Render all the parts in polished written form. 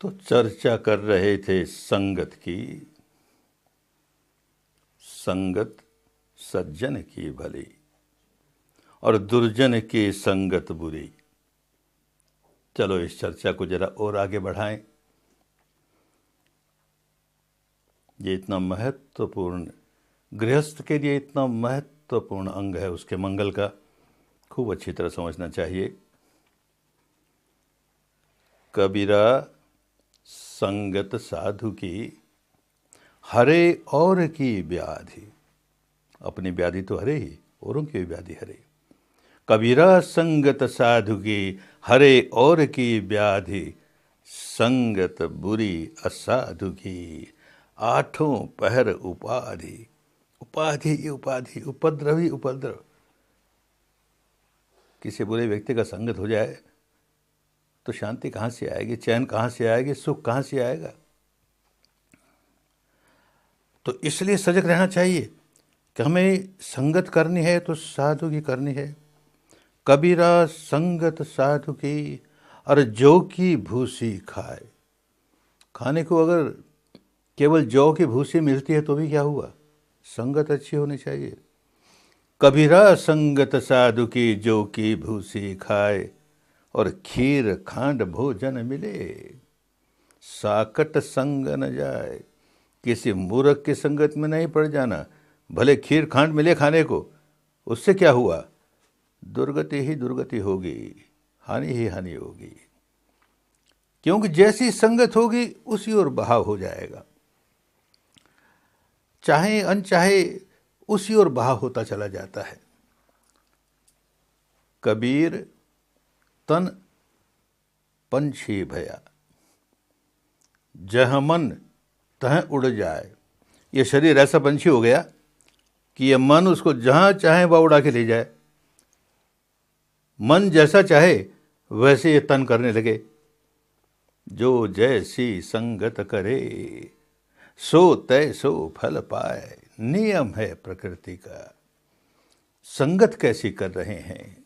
तो चर्चा कर रहे थे संगत की। संगत सज्जन की भली और दुर्जन की संगत बुरी। चलो इस चर्चा को जरा और आगे बढ़ाएं। ये इतना महत्वपूर्ण, गृहस्थ के लिए इतना महत्वपूर्ण अंग है, उसके मंगल का खूब अच्छी तरह समझना चाहिए। कबीरा संगत साधु की हरे और की व्याधि। अपनी व्याधि तो हरे ही, औरों की व्याधि हरे। कबीरा संगत साधु की हरे और की व्याधि, संगत बुरी असाधु की आठों पहर उपाधि। उपाधि ही उपाधि, उपद्रव ही उपद्रव। किसी बुरे व्यक्ति का संगत हो जाए तो शांति कहाँ से आएगी, चैन कहाँ से आएगी, सुख कहाँ से आएगा। तो इसलिए सजग रहना चाहिए कि हमें संगत करनी है तो साधु की करनी है। कबीरा संगत साधु की और जौ की भूसी खाए। खाने को अगर केवल जौ की भूसी मिलती है तो भी क्या हुआ, संगत अच्छी होनी चाहिए। कबीरा संगत साधु की जौ की भूसी खाए और खीर खांड भोजन मिले, साकट संग न जाए। किसी मूर्ख की संगत में नहीं पड़ जाना। भले खीर खांड मिले खाने को, उससे क्या हुआ, दुर्गति ही दुर्गति होगी, हानि ही हानि होगी। क्योंकि जैसी संगत होगी उसी ओर बहाव हो जाएगा, चाहे अनचाहे उसी ओर बहाव होता चला जाता है। कबीर तन पंछी भया, जह मन तह उड़ जाए। ये शरीर ऐसा पंछी हो गया कि ये मन उसको जहां चाहे वह उड़ा के ले जाए। मन जैसा चाहे वैसे ये तन करने लगे। जो जैसी संगत करे सो तैसो फल पाए, नियम है प्रकृति का। संगत कैसी कर रहे हैं,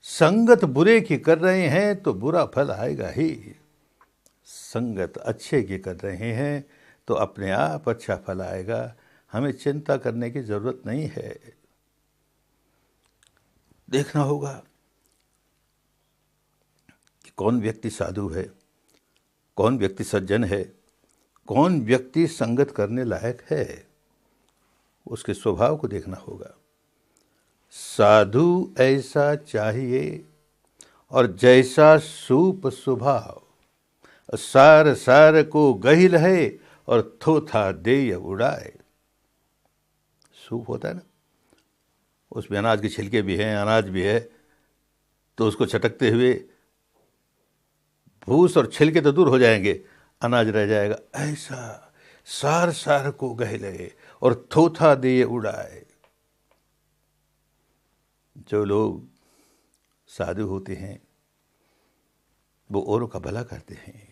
संगत बुरे की कर रहे हैं तो बुरा फल आएगा ही। संगत अच्छे की कर रहे हैं तो अपने आप अच्छा फल आएगा। हमें चिंता करने की जरूरत नहीं है। देखना होगा कि कौन व्यक्ति साधु है, कौन व्यक्ति सज्जन है, कौन व्यक्ति संगत करने लायक है। उसके स्वभाव को देखना होगा। साधु ऐसा चाहिए और जैसा सूप स्वभाव, सार सार को गहिल है और थोथा देय उड़ाए। सूप होता है ना, उसमें अनाज के छिलके भी हैं, अनाज भी है, तो उसको छटकते हुए भूस और छिलके तो दूर हो जाएंगे, अनाज रह जाएगा। ऐसा सार सार को गहिले और थोथा दिए उड़ाए। जो लोग साधु होते हैं वो औरों का भला करते हैं,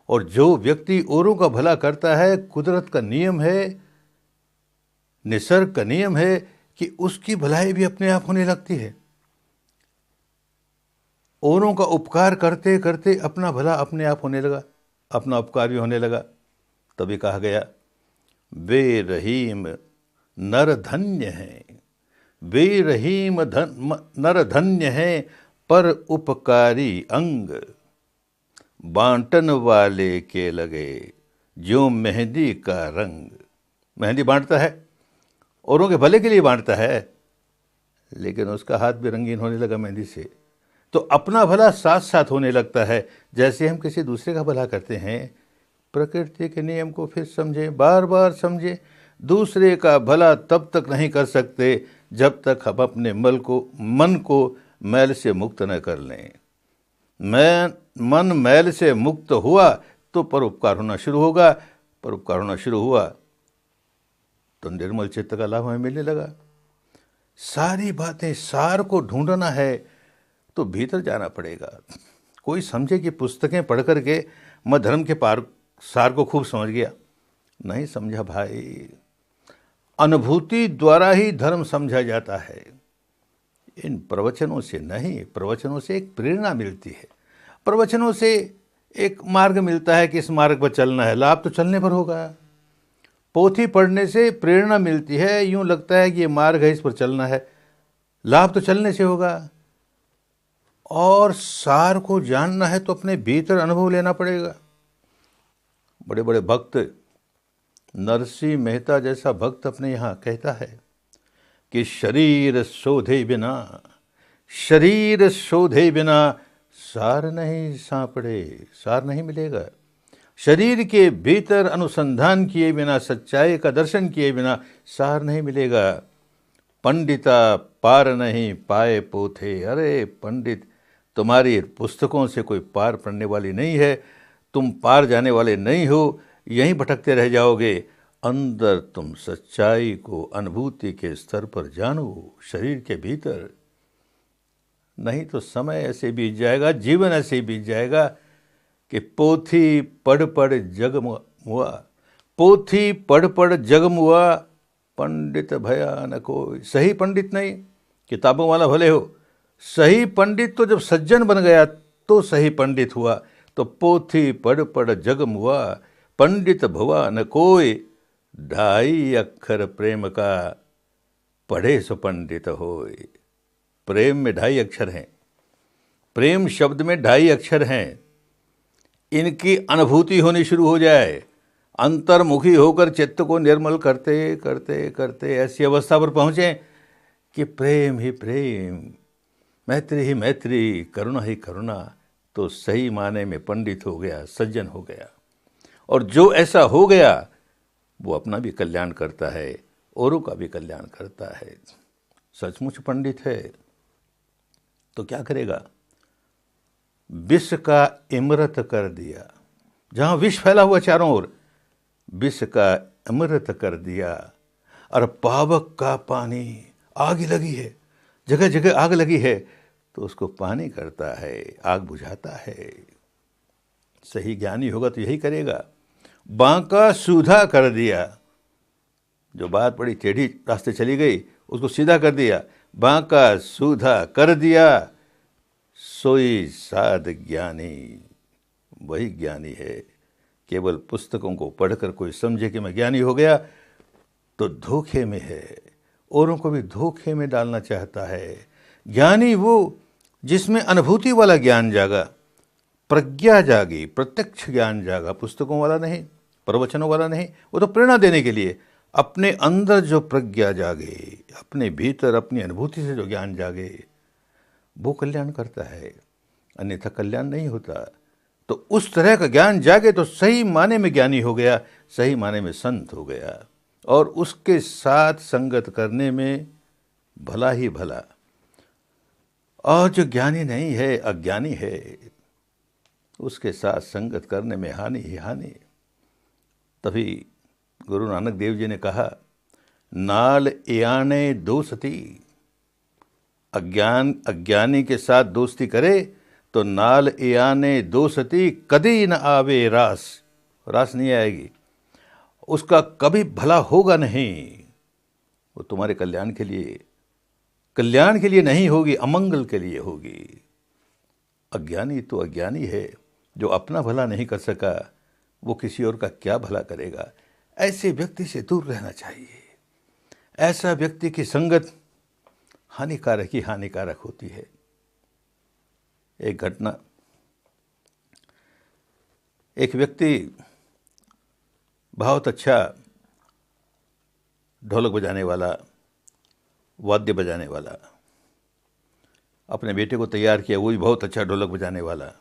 और जो व्यक्ति औरों का भला करता है, कुदरत का नियम है, निसर्ग का नियम है कि उसकी भलाई भी अपने आप होने लगती है। औरों का उपकार करते करते अपना भला अपने आप होने लगा, अपना उपकार भी होने लगा। तभी कहा गया, वे रहीम नर धन्य हैं, वे रहीम नर धन्य हैं, पर उपकारी अंग बांटन वाले के लगे, जो मेहंदी का रंग। मेहंदी बांटता है, औरों के भले के लिए बांटता है, लेकिन उसका हाथ भी रंगीन होने लगा मेहंदी से, तो अपना भला साथ साथ होने लगता है। जैसे हम किसी दूसरे का भला करते हैं, प्रकृति के नियम को फिर समझें, बार बार समझें। दूसरे का भला तब तक नहीं कर सकते जब तक हम अपने मन को मैल से मुक्त न कर लें। मन मैल से मुक्त हुआ तो परोपकार होना शुरू होगा, परोपकार होना शुरू हुआ तो निर्मल चित्त का लाभ हमें मिलने लगा। सारी बातें, सार को ढूंढना है तो भीतर जाना पड़ेगा। कोई समझे कि पुस्तकें पढ़ करके मैं धर्म के सार को खूब समझ गया, नहीं समझा भाई। अनुभूति द्वारा ही धर्म समझा जाता है, इन प्रवचनों से नहीं। प्रवचनों से एक प्रेरणा मिलती है, प्रवचनों से एक मार्ग मिलता है कि इस मार्ग पर चलना है, लाभ तो चलने पर होगा। पोथी पढ़ने से प्रेरणा मिलती है, यूं लगता है कि ये मार्ग है, इस पर चलना है, लाभ तो चलने से होगा। और सार को जानना है तो अपने भीतर अनुभव लेना पड़ेगा। बड़े बड़े भक्त, नरसिंह मेहता जैसा भक्त अपने यहाँ कहता है कि शरीर शोधे बिना, शरीर शोधे बिना सार नहीं सांपड़े, सार नहीं मिलेगा। शरीर के भीतर अनुसंधान किए बिना, सच्चाई का दर्शन किए बिना सार नहीं मिलेगा। पंडिता पार नहीं पाए पोथे, अरे पंडित, तुम्हारी पुस्तकों से कोई पार पड़ने वाली नहीं है, तुम पार जाने वाले नहीं हो, यहीं भटकते रह जाओगे। अंदर तुम सच्चाई को अनुभूति के स्तर पर जानो, शरीर के भीतर। नहीं तो समय ऐसे बीत जाएगा, जीवन ऐसे बीत जाएगा कि पोथी पढ़ पढ़ जग मुआ, पोथी पढ़ पढ़ जग मुआ, पंडित भया न कोई। सही पंडित नहीं, किताबों वाला भले हो, सही पंडित तो जब सज्जन बन गया तो सही पंडित हुआ। तो पोथी पढ़ पढ़ जग मुआ, पंडित भवा न कोई, 2.5 अक्षर प्रेम का, पढ़े सो पंडित होय। प्रेम में 2.5 अक्षर हैं, प्रेम शब्द में 2.5 अक्षर हैं। इनकी अनुभूति होनी शुरू हो जाए, अंतर्मुखी होकर चित्त को निर्मल करते करते करते ऐसी अवस्था पर पहुँचें कि प्रेम ही प्रेम, मैत्री ही मैत्री, करुणा ही करुणा, तो सही माने में पंडित हो गया, सज्जन हो गया। और जो ऐसा हो गया वो अपना भी कल्याण करता है, औरों का भी कल्याण करता है। सचमुच पंडित है तो क्या करेगा? विष का अमृत कर दिया। जहां विष फैला हुआ चारों ओर, विष का अमृत कर दिया। और पावक का पानी, आग लगी है, जगह जगह आग लगी है, तो उसको पानी करता है, आग बुझाता है। सही ज्ञानी होगा तो यही करेगा। बांका सूधा कर दिया। जो बात बड़ी टेढ़ी रास्ते चली गई उसको सीधा कर दिया। बांका सूधा कर दिया, सोई साध ज्ञानी। वही ज्ञानी है। केवल पुस्तकों को पढ़कर कोई समझे कि मैं ज्ञानी हो गया तो धोखे में है, औरों को भी धोखे में डालना चाहता है। ज्ञानी वो जिसमें अनुभूति वाला ज्ञान जागा, प्रज्ञा जागी, प्रत्यक्ष ज्ञान जागा, पुस्तकों वाला नहीं, प्रवचनों वाला नहीं। वो तो प्रेरणा देने के लिए। अपने अंदर जो प्रज्ञा जागे, अपने भीतर अपनी अनुभूति से जो ज्ञान जागे, वो कल्याण करता है, अन्यथा कल्याण नहीं होता। तो उस तरह का ज्ञान जागे तो सही माने में ज्ञानी हो गया, सही माने में संत हो गया। और उसके साथ संगत करने में भला ही भला। और जो ज्ञानी नहीं है, अज्ञानी है, उसके साथ संगत करने में हानि ही हानि। तभी गुरु नानक देव जी ने कहा, नाल याने दोस्ती। अज्ञानी के साथ दोस्ती करे तो नाल याने दोस्ती, कदी न आवे रास। रास नहीं आएगी, उसका कभी भला होगा नहीं। वो तुम्हारे कल्याण के लिए नहीं होगी, अमंगल के लिए होगी। अज्ञानी तो अज्ञानी है, जो अपना भला नहीं कर सका वो किसी और का क्या भला करेगा। ऐसे व्यक्ति से दूर रहना चाहिए। ऐसा व्यक्ति की संगत हानिकारक ही हानिकारक होती है। एक घटना, एक व्यक्ति बहुत अच्छा ढोलक बजाने वाला, वाद्य बजाने वाला, अपने बेटे को तैयार किया, वो भी बहुत अच्छा ढोलक बजाने वाला।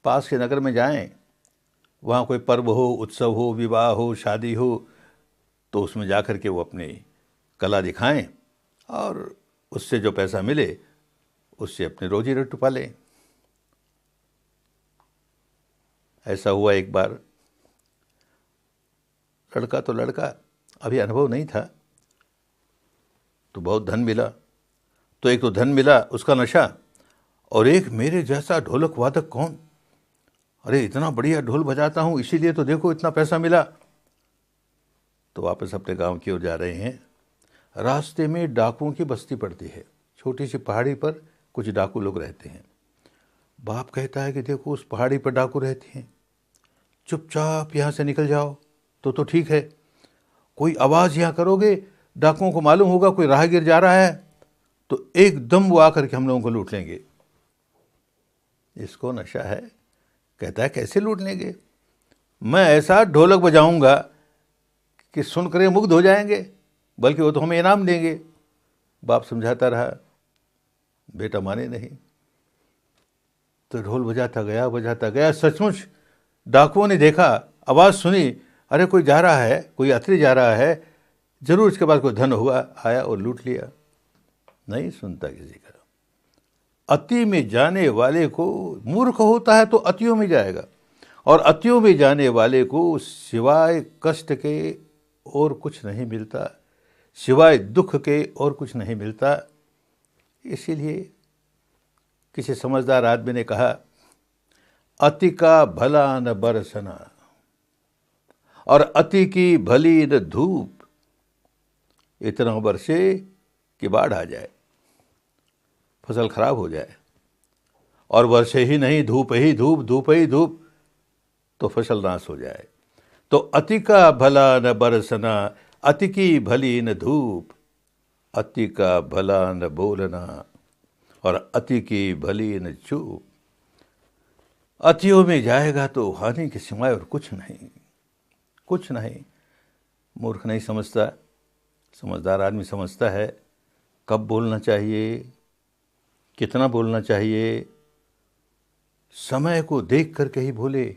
पास के नगर में जाएं, वहाँ कोई पर्व हो, उत्सव हो, विवाह हो, शादी हो, तो उसमें जाकर के वो अपनी कला दिखाएं और उससे जो पैसा मिले उससे अपनी रोजी रोटी पालें। ऐसा हुआ एक बार। लड़का तो लड़का, अभी अनुभव नहीं था, तो बहुत धन मिला। तो एक तो धन मिला, उसका नशा, और एक मेरे जैसा ढोलक वादक कौन, अरे इतना बढ़िया ढोल बजाता हूँ इसीलिए तो देखो इतना पैसा मिला। तो वापस अपने गांव की ओर जा रहे हैं। रास्ते में डाकुओं की बस्ती पड़ती है, छोटी सी पहाड़ी पर कुछ डाकू लोग रहते हैं। बाप कहता है कि देखो उस पहाड़ी पर डाकू रहते हैं, चुपचाप यहाँ से निकल जाओ तो ठीक है। कोई आवाज़ यहाँ करोगे, डाकुओं को मालूम होगा कोई राहगीर जा रहा है, तो एकदम वो आकर के हम लोगों को लूट लेंगे। इसको नशा है। कहता है कैसे लूट लेंगे, मैं ऐसा ढोलक बजाऊंगा कि सुनकर ये मुग्ध हो जाएंगे, बल्कि वो तो हमें इनाम देंगे। बाप समझाता रहा, बेटा माने नहीं। तो ढोल बजाता गया। सचमुच डाकुओं ने देखा, आवाज़ सुनी, अरे कोई जा रहा है, कोई यात्री जा रहा है, जरूर इसके बाद कोई धन हुआ, आया और लूट लिया। नहीं सुनता किसी का। अति में जाने वाले को, मूर्ख होता है तो अतियों में जाएगा, और अतियों में जाने वाले को सिवाय कष्ट के और कुछ नहीं मिलता, सिवाय दुख के और कुछ नहीं मिलता। इसीलिए किसी समझदार आदमी ने कहा, अति का भला न बरसना और अति की भली न धूप, इतना बरसे कि बाढ़ आ जाए, फसल खराब हो जाए, और वर्षे ही नहीं, धूप ही धूप, तो फसल नाश हो जाए। तो अति का भला न बरसना, अति की भली न धूप, अति का भला न बोलना और अति की भली न चूप। अतियों में जाएगा तो हानि के सिवाय और कुछ नहीं। मूर्ख नहीं समझता, समझदार आदमी समझता है कब बोलना चाहिए, कितना बोलना चाहिए, समय को देख करके ही बोले,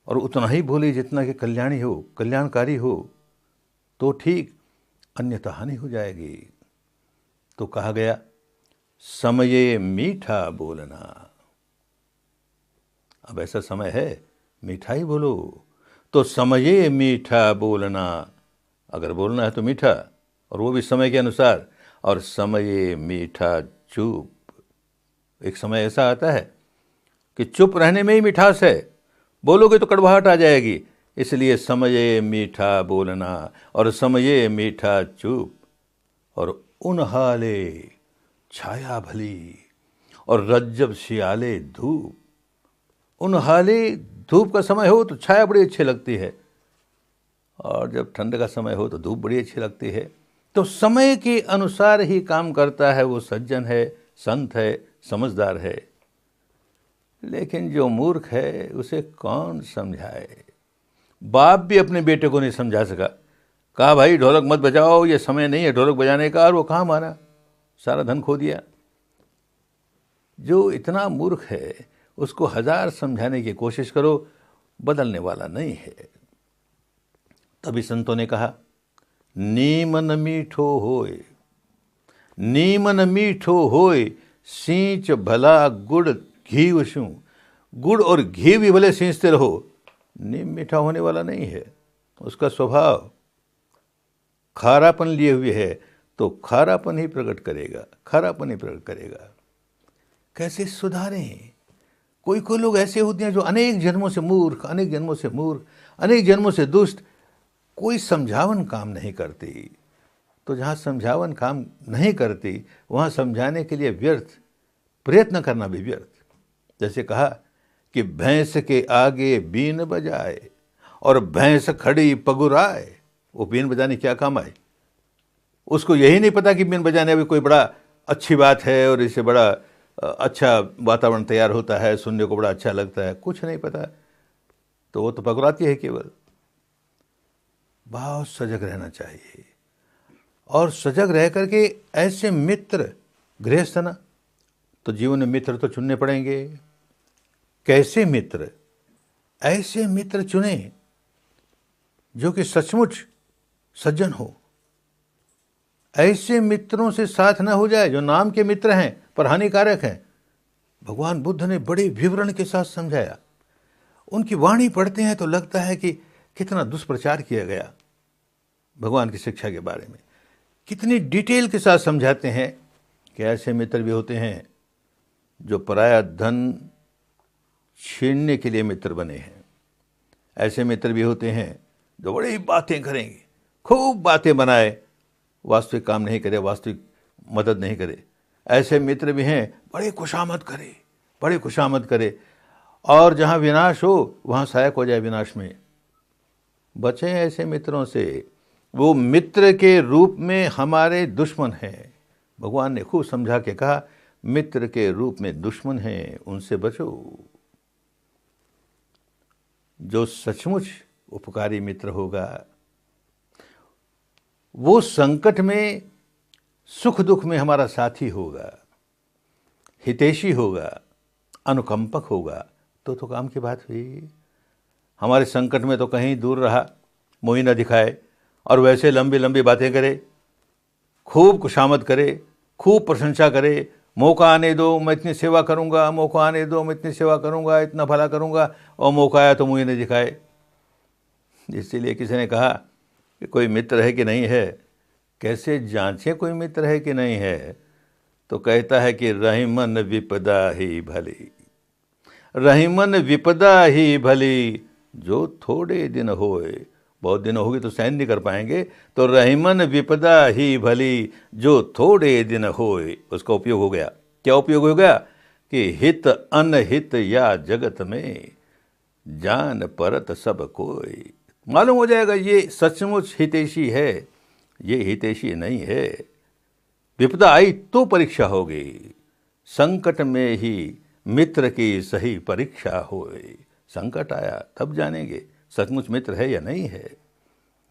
और उतना ही बोले जितना कि कल्याणकारी हो तो ठीक, अन्यथा हानि हो जाएगी। तो कहा गया, समये मीठा बोलना। अब ऐसा समय है, मीठा ही बोलो। तो समये मीठा बोलना, अगर बोलना है तो मीठा, और वो भी समय के अनुसार। और समये मीठा चुप, एक समय ऐसा आता है कि चुप रहने में ही मिठास है, बोलोगे तो कड़वाहट आ जाएगी। इसलिए समये मीठा बोलना और समये मीठा चुप, और उन्हाले छाया भली और रज्जब शियाले धूप। उन्हाले धूप का समय हो तो छाया बड़ी अच्छी लगती है, और जब ठंड का समय हो तो धूप बड़ी अच्छी लगती है। तो समय के अनुसार ही काम करता है वो सज्जन है, संत है, समझदार है। लेकिन जो मूर्ख है उसे कौन समझाए। बाप भी अपने बेटे को नहीं समझा सका। कहा भाई ढोलक मत बजाओ, ये समय नहीं है ढोलक बजाने का, और वो कहाँ माना, सारा धन खो दिया। जो इतना मूर्ख है उसको 1000 समझाने की कोशिश करो, बदलने वाला नहीं है। तभी संतों ने कहा, नीमन मीठो होय सींच भला गुड़ घी उसू। गुड़ और घी भी भले सींचते रहो, नीम मीठा होने वाला नहीं है। उसका स्वभाव खारापन लिए हुए है, तो खारापन ही प्रकट करेगा। कैसे सुधारें? कोई लोग ऐसे होते हैं जो अनेक जन्मों से मूर्ख, अनेक जन्मों से दुष्ट, कोई समझावन काम नहीं करती। तो जहाँ समझावन काम नहीं करती वहाँ समझाने के लिए व्यर्थ, प्रयत्न करना भी व्यर्थ। जैसे कहा कि भैंस के आगे बीन बजाए और भैंस खड़ी पगुराए। वो बीन बजाने क्या काम आए? उसको यही नहीं पता कि बीन बजाने भी कोई बड़ा अच्छी बात है और इससे बड़ा अच्छा वातावरण तैयार होता है, सुनने को बड़ा अच्छा लगता है, कुछ नहीं पता, तो वो तो पगुराती है केवल। बहुत सजग रहना चाहिए, और सजग रह करके ऐसे मित्र, गृहस्थ ना, तो जीवन में मित्र तो चुनने पड़ेंगे। कैसे मित्र? ऐसे मित्र चुने जो कि सचमुच सज्जन हो। ऐसे मित्रों से साथ न हो जाए जो नाम के मित्र हैं पर हानिकारक हैं। भगवान बुद्ध ने बड़े विवरण के साथ समझाया। उनकी वाणी पढ़ते हैं तो लगता है कि कितना दुष्प्रचार किया गया भगवान की शिक्षा के बारे में, कितनी डिटेल के साथ समझाते हैं कि ऐसे मित्र भी होते हैं जो पराया धन छीनने के लिए मित्र बने हैं। ऐसे मित्र भी होते हैं जो बड़ी बातें करेंगे, खूब बातें बनाए, वास्तविक काम नहीं करे, वास्तविक मदद नहीं करे। ऐसे मित्र भी हैं बड़े खुशामद करे, बड़ी खुशामद करे, और जहाँ विनाश हो वहाँ सहायक हो जाए विनाश में। बचें ऐसे मित्रों से, वो मित्र के रूप में हमारे दुश्मन हैं। भगवान ने खूब समझा के कहा, मित्र के रूप में दुश्मन हैं, उनसे बचो। जो सचमुच उपकारी मित्र होगा वो संकट में, सुख दुख में हमारा साथी होगा, हितैषी होगा, अनुकंपक होगा, तो काम की बात हुई। हमारे संकट में तो कहीं दूर रहा, मोही न दिखाए, और वैसे लंबी लंबी बातें करे, खूब खुशामद करे, खूब प्रशंसा करे, मौका आने दो मैं इतनी सेवा करूंगा, मौका आने दो मैं इतनी सेवा करूंगा, इतना भला करूंगा, और मौका आया तो मुझे नहीं दिखाए। इसीलिए किसी ने कहा कि कोई मित्र है कि नहीं है, कैसे जांचें कोई मित्र है कि नहीं है? तो कहता है कि रहीमन विपदा ही भली, रहीमन विपदा ही भली, जो थोड़े दिन होए। बहुत दिन होगी तो सहन नहीं कर पाएंगे, तो रहीमन विपदा ही भली, जो थोड़े दिन होए। उसका उपयोग हो गया। क्या उपयोग हो गया? कि हित अनहित या जगत में, जान परत सब कोई। मालूम हो जाएगा ये सचमुच हितैषी है, ये हितैषी नहीं है। विपदा आई तो परीक्षा होगी, संकट में ही मित्र की सही परीक्षा होए। संकट आया तब जानेंगे सचमुच मित्र है या नहीं है।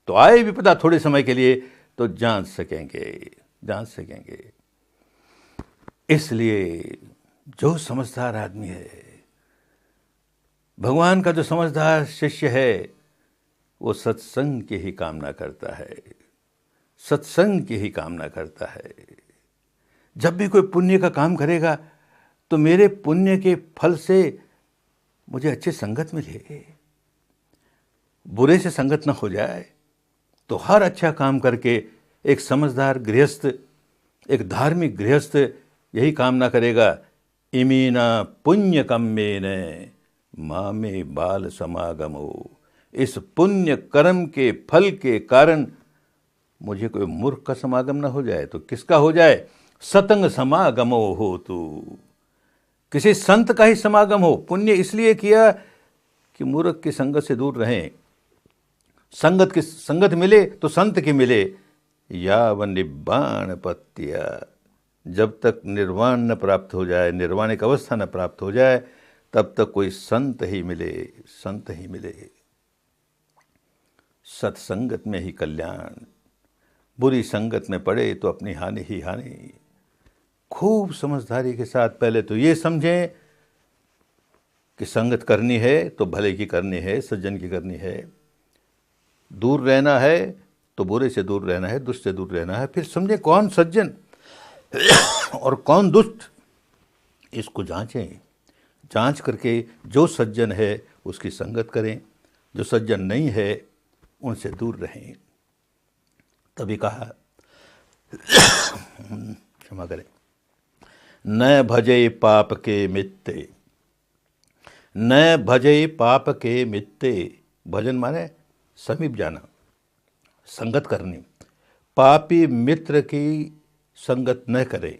तो आए विपदा थोड़े समय के लिए तो जांच सकेंगे। इसलिए जो समझदार आदमी है, भगवान का जो समझदार शिष्य है, वो सत्संग की ही कामना करता है, सत्संग की ही कामना करता है। जब भी कोई पुण्य का काम करेगा तो मेरे पुण्य के फल से मुझे अच्छी संगत मिले, बुरे से संगत न हो जाए। तो हर अच्छा काम करके एक समझदार गृहस्थ, एक धार्मिक गृहस्थ यही कामना करेगा, इमीना पुण्य कम्मेन मामे बाल समागमो। इस पुण्य कर्म के फल के कारण मुझे कोई मूर्ख का समागम न हो जाए। तो किसका हो जाए? सतंग समागमो हो, तू किसी संत का ही समागम हो। पुण्य इसलिए किया कि मूर्ख की संगत से दूर रहें, संगत मिले तो संत की मिले। याव निब्बाण पत्या, जब तक निर्वाण न प्राप्त हो जाए, निर्वाणिक अवस्था न प्राप्त हो जाए, तब तक कोई संत ही मिले। सत्संगत में ही कल्याण, बुरी संगत में पड़े तो अपनी हानि ही हानि। खूब समझदारी के साथ पहले तो ये समझें कि संगत करनी है तो भले की करनी है, सज्जन की करनी है। दूर रहना है तो बुरे से दूर रहना है, दुष्ट से दूर रहना है। फिर समझें कौन सज्जन और कौन दुष्ट, इसको जांचें। जांच करके जो सज्जन है उसकी संगत करें, जो सज्जन नहीं है उनसे दूर रहें। तभी कहा, क्षमा करें, न भजे पाप के मित्ते, न भजे पाप के मित्ते। भजन माने समीप जाना, संगत करनी। पापी मित्र की संगत न करे।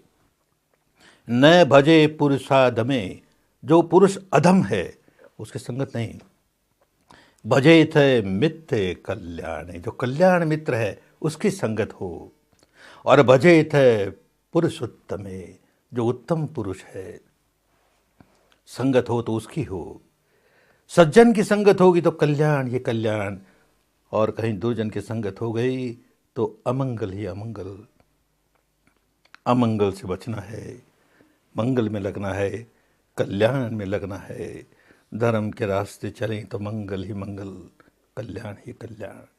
न भजे पुरुषाधमे, जो पुरुष अधम है उसकी संगत नहीं। भजे थे मित्र कल्याण, जो कल्याण मित्र है उसकी संगत हो। और भजे थे पुरुषोत्तमे, जो उत्तम पुरुष है, संगत हो तो उसकी हो। सज्जन की संगत होगी तो कल्याण ही कल्याण, और कहीं दुर्जन की संगत हो गई तो अमंगल ही अमंगल। अमंगल से बचना है, मंगल में लगना है, कल्याण में लगना है। धर्म के रास्ते चलें तो मंगल ही मंगल, कल्याण ही कल्याण।